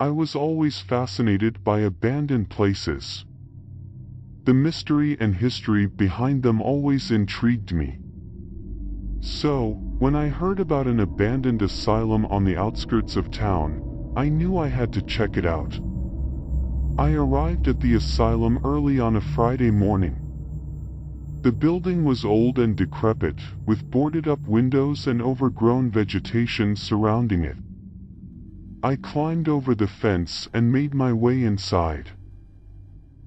I was always fascinated by abandoned places. The mystery and history behind them always intrigued me. So, when I heard about an abandoned asylum on the outskirts of town, I knew I had to check it out. I arrived at the asylum early on a Friday morning. The building was old and decrepit, with boarded-up windows and overgrown vegetation surrounding it. I climbed over the fence and made my way inside.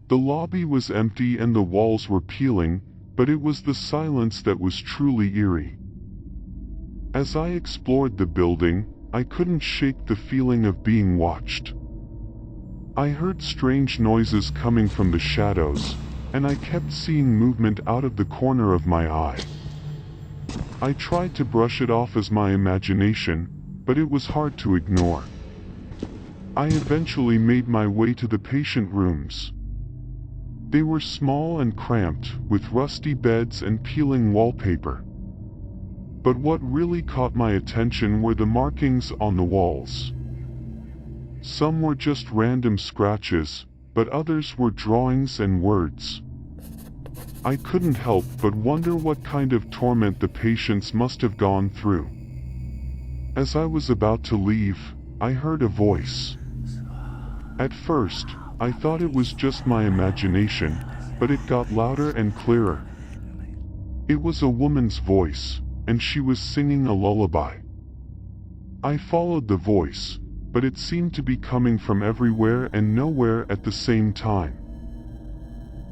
The lobby was empty and the walls were peeling, but it was the silence that was truly eerie. As I explored the building, I couldn't shake the feeling of being watched. I heard strange noises coming from the shadows, and I kept seeing movement out of the corner of my eye. I tried to brush it off as my imagination, but it was hard to ignore. I eventually made my way to the patient rooms. They were small and cramped, with rusty beds and peeling wallpaper. But what really caught my attention were the markings on the walls. Some were just random scratches, but others were drawings and words. I couldn't help but wonder what kind of torment the patients must have gone through. As I was about to leave, I heard a voice. At first, I thought it was just my imagination, but it got louder and clearer. It was a woman's voice, and she was singing a lullaby. I followed the voice, but it seemed to be coming from everywhere and nowhere at the same time.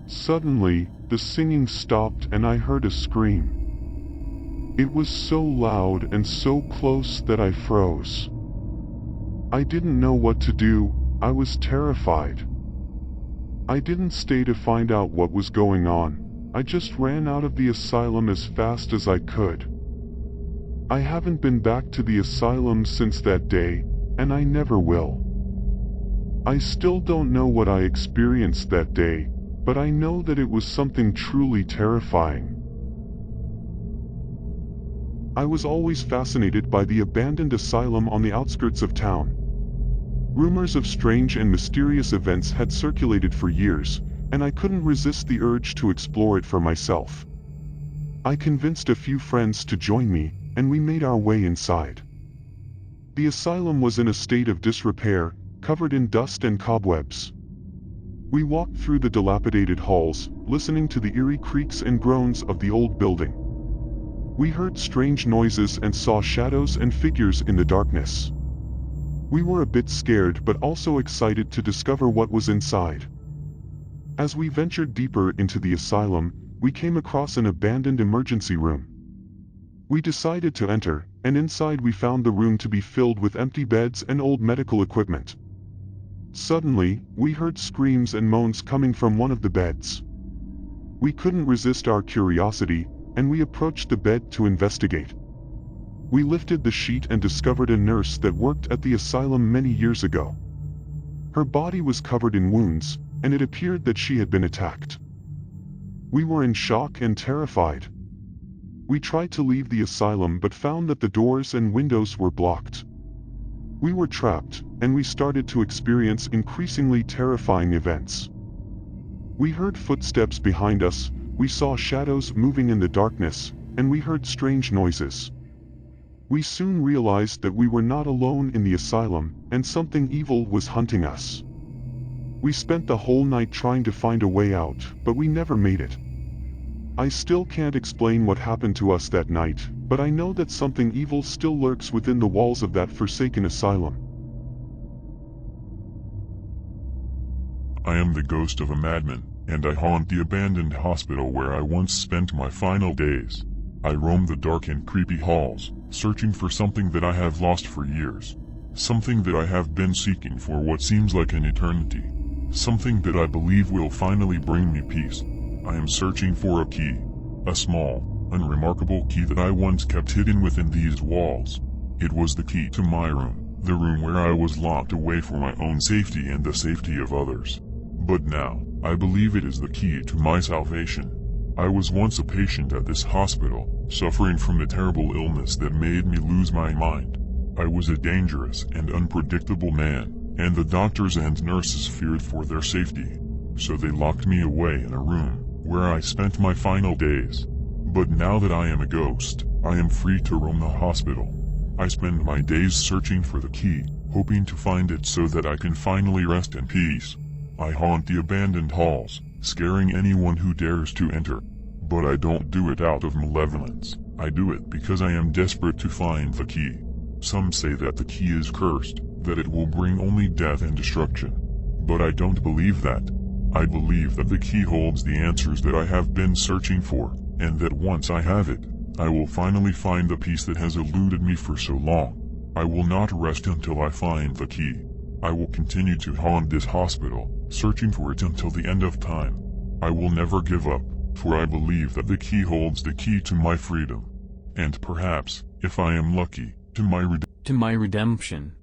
Suddenly, the singing stopped and I heard a scream. It was so loud and so close that I froze. I didn't know what to do. I was terrified. I didn't stay to find out what was going on. I just ran out of the asylum as fast as I could. I haven't been back to the asylum since that day, and I never will. I still don't know what I experienced that day, but I know that it was something truly terrifying. I was always fascinated by the abandoned asylum on the outskirts of town. Rumors of strange and mysterious events had circulated for years, and I couldn't resist the urge to explore it for myself. I convinced a few friends to join me, and we made our way inside. The asylum was in a state of disrepair, covered in dust and cobwebs. We walked through the dilapidated halls, listening to the eerie creaks and groans of the old building. We heard strange noises and saw shadows and figures in the darkness. We were a bit scared but also excited to discover what was inside. As we ventured deeper into the asylum, we came across an abandoned emergency room. We decided to enter, and inside we found the room to be filled with empty beds and old medical equipment. Suddenly, we heard screams and moans coming from one of the beds. We couldn't resist our curiosity, and we approached the bed to investigate. We lifted the sheet and discovered a nurse that worked at the asylum many years ago. Her body was covered in wounds, and it appeared that she had been attacked. We were in shock and terrified. We tried to leave the asylum but found that the doors and windows were blocked. We were trapped, and we started to experience increasingly terrifying events. We heard footsteps behind us, we saw shadows moving in the darkness, and we heard strange noises. We soon realized that we were not alone in the asylum, and something evil was hunting us. We spent the whole night trying to find a way out, but we never made it. I still can't explain what happened to us that night, but I know that something evil still lurks within the walls of that forsaken asylum. I am the ghost of a madman, and I haunt the abandoned hospital where I once spent my final days. I roam the dark and creepy halls, searching for something that I have lost for years. Something that I have been seeking for what seems like an eternity. Something that I believe will finally bring me peace. I am searching for a key. A small, unremarkable key that I once kept hidden within these walls. It was the key to my room, the room where I was locked away for my own safety and the safety of others. But now, I believe it is the key to my salvation. I was once a patient at this hospital, suffering from a terrible illness that made me lose my mind. I was a dangerous and unpredictable man, and the doctors and nurses feared for their safety. So they locked me away in a room, where I spent my final days. But now that I am a ghost, I am free to roam the hospital. I spend my days searching for the key, hoping to find it so that I can finally rest in peace. I haunt the abandoned halls, scaring anyone who dares to enter. But I don't do it out of malevolence. I do it because I am desperate to find the key. Some say that the key is cursed, that it will bring only death and destruction. But I don't believe that. I believe that the key holds the answers that I have been searching for, and that once I have it, I will finally find the peace that has eluded me for so long. I will not rest until I find the key. I will continue to haunt this hospital, searching for it until the end of time. I will never give up, for I believe that the key holds the key to my freedom. And perhaps, if I am lucky, to my redemption.